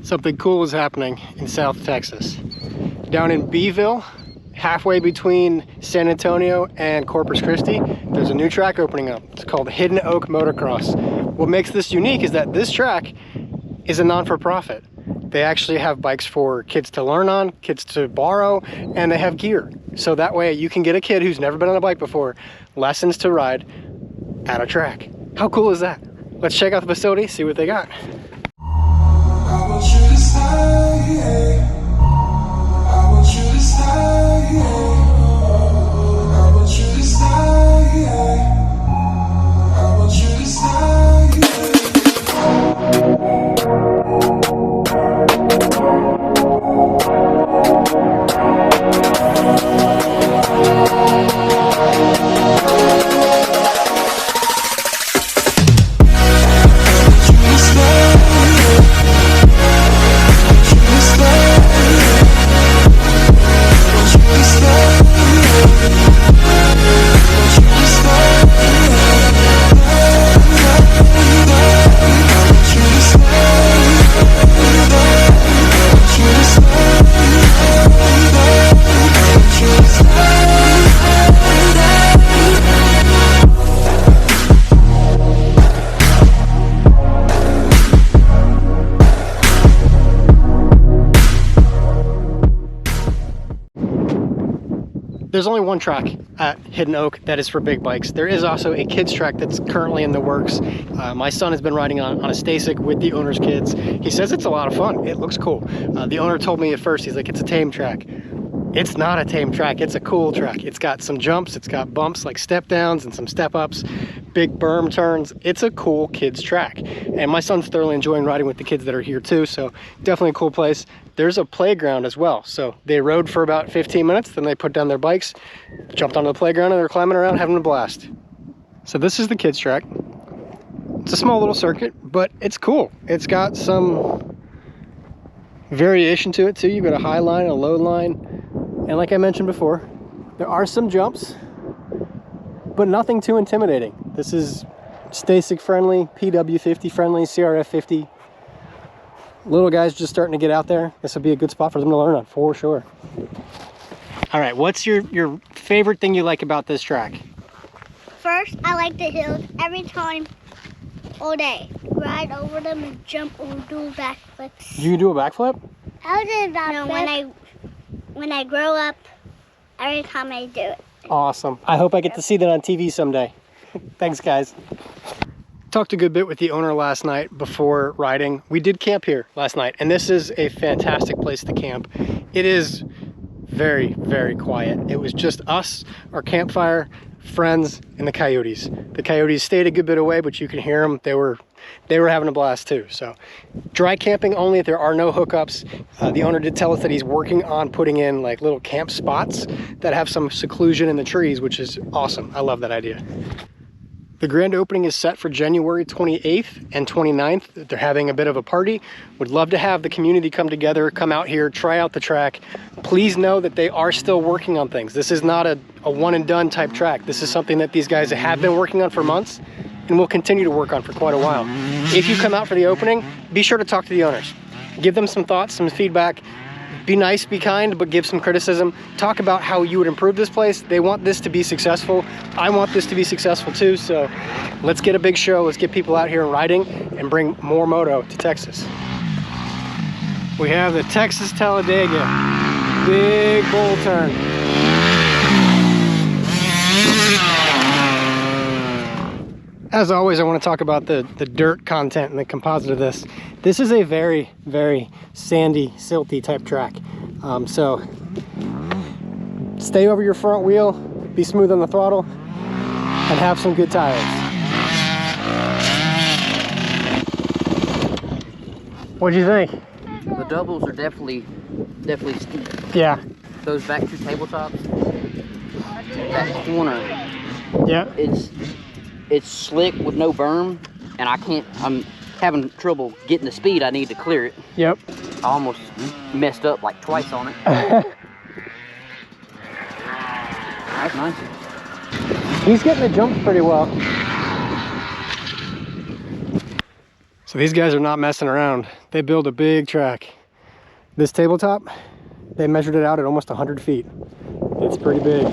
Something cool is happening in South Texas. Down in Beeville, halfway between San Antonio and Corpus Christi, there's a new track opening up. It's called Hidden Oak Motocross. What makes this unique is that this track is a non-for-profit. They actually have bikes for kids to learn on, kids to borrow, and they have gear. So that way you can get a kid who's never been on a bike before, lessons to ride at a track. How cool is that? Let's check out the facility, see what they got. I want you to stay. I want you to stay. I want you to stay. I want you to There's only one track at Hidden Oak that is for big bikes. There is also a kids track that's currently in the works. My son has been riding on a Stasic with the owner's kids. He says it's a lot of fun. It looks cool. The owner told me at first, he's like, it's a tame track. It's not a tame track, it's a cool track. It's got some jumps, it's got bumps like step downs and some step ups, big berm turns. It's a cool kids track. And my son's thoroughly enjoying riding with the kids that are here too, so definitely a cool place. There's a playground as well. So they rode for about 15 minutes, then they put down their bikes, jumped onto the playground, and they're climbing around having a blast. So this is the kids track. It's a small little circuit, but it's cool. It's got some variation to it too. You've got a high line, a low line, and like I mentioned before, there are some jumps, but nothing too intimidating. This is Stasic friendly, PW50 friendly, CRF 50. Little guys just starting to get out there. This would be a good spot for them to learn on, for sure. All right, what's your favorite thing you like about this track? First, I like the hills every time, all day. Ride over them and jump or do backflips. You do a backflip? I did a backflip. No, when I grow up, every time I do it. Awesome. I hope I get to see that on TV someday. Thanks, guys. Talked a good bit with the owner last night before riding. We did camp here last night, and this is a fantastic place to camp. It is very, very quiet. It was just us, our campfire, friends, and the coyotes. The coyotes stayed a good bit away, but you can hear them. They were having a blast too. So dry camping only. There are no hookups. The owner did tell us that he's working on putting in like little camp spots that have some seclusion in the trees, which is awesome. I love that idea. The grand opening is set for January 28th and 29th. They're having a bit of a party. Would love to have the community come together, come out here, try out the track. Please know that they are still working on things. This is not a one and done type track. This is something that these guys have been working on for months and will continue to work on for quite a while. If you come out for the opening, be sure to talk to the owners. Give them some thoughts, some feedback. Be nice, be kind, but give some criticism. Talk about how you would improve this place. They want this to be successful. I want this to be successful too, so let's get a big show. Let's get people out here riding and bring more moto to Texas. We have the Texas Talladega. Big bull turn. As always, I want to talk about the dirt content and the composite of this. This is a very, very sandy, silty type track. So stay over your front wheel, be smooth on the throttle, and have some good tires. What'd you think? The doubles are definitely steep. Yeah. Those back two tabletops, that corner, yeah, it's slick with no berm, and I'm having trouble getting the speed I need to clear it. Yep. I almost messed up like twice on it. That's nice. He's getting the jumps pretty well. So these guys are not messing around. They build a big track. This tabletop, they measured it out at almost 100 feet. It's pretty big.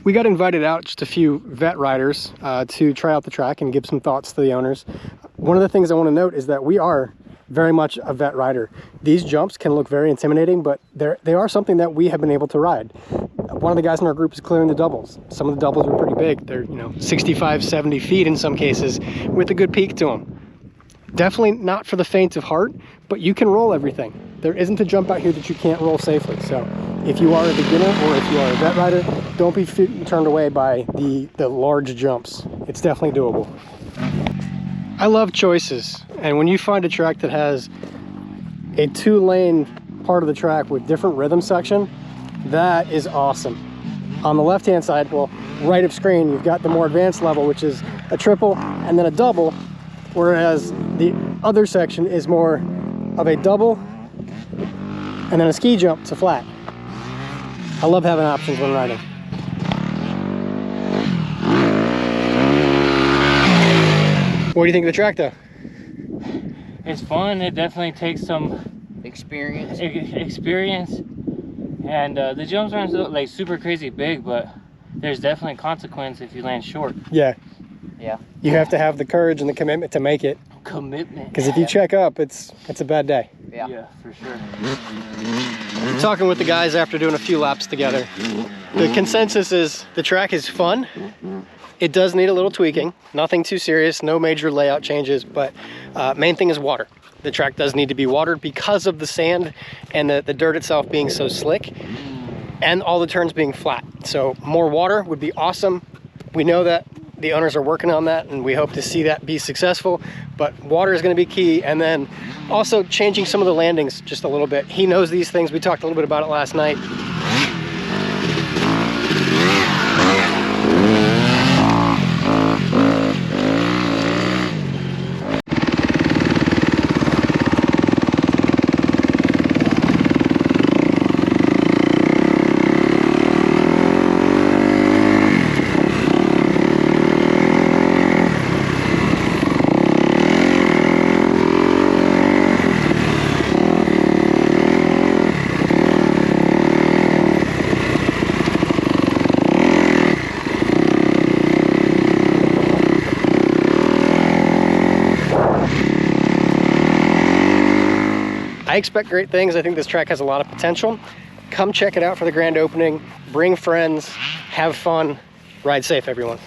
We got invited out, just a few vet riders, to try out the track and give some thoughts to the owners. One of the things I want to note is that we are very much a vet rider. These jumps can look very intimidating, but they are something that we have been able to ride. One of the guys in our group is clearing the doubles. Some of the doubles are pretty big. They're 65, 70 feet in some cases, with a good peak to them. Definitely not for the faint of heart, but you can roll everything. There isn't a jump out here that you can't roll safely. So if you are a beginner or if you are a vet rider, don't be turned away by the large jumps. It's definitely doable. I love choices, and when you find a track that has a 2-lane part of the track with different rhythm section, that is awesome. On the left hand side, well, right of screen, you've got the more advanced level, which is a triple and then a double, whereas the other section is more of a double and then a ski jump to flat. I love having options when riding. What do you think of the track though? It's fun. It definitely takes some Experience. And the jumps aren't so, like super crazy big, but there's definitely consequence if you land short. Yeah. Yeah. You have to have the courage and the commitment to make it. Commitment. Because if you check up, it's a bad day. Yeah. Yeah, for sure. Talking with the guys after doing a few laps together, the consensus is the track is fun. It does need a little tweaking, nothing too serious, no major layout changes, but main thing is water. The track does need to be watered because of the sand and the dirt itself being so slick and all the turns being flat. So more water would be awesome. We know that the owners are working on that and we hope to see that be successful, but water is going to be key. And then also changing some of the landings just a little bit. He knows these things. We talked a little bit about it last night. I expect great things. I think this track has a lot of potential. Come check it out for the grand opening. Bring friends, have fun, ride safe, everyone.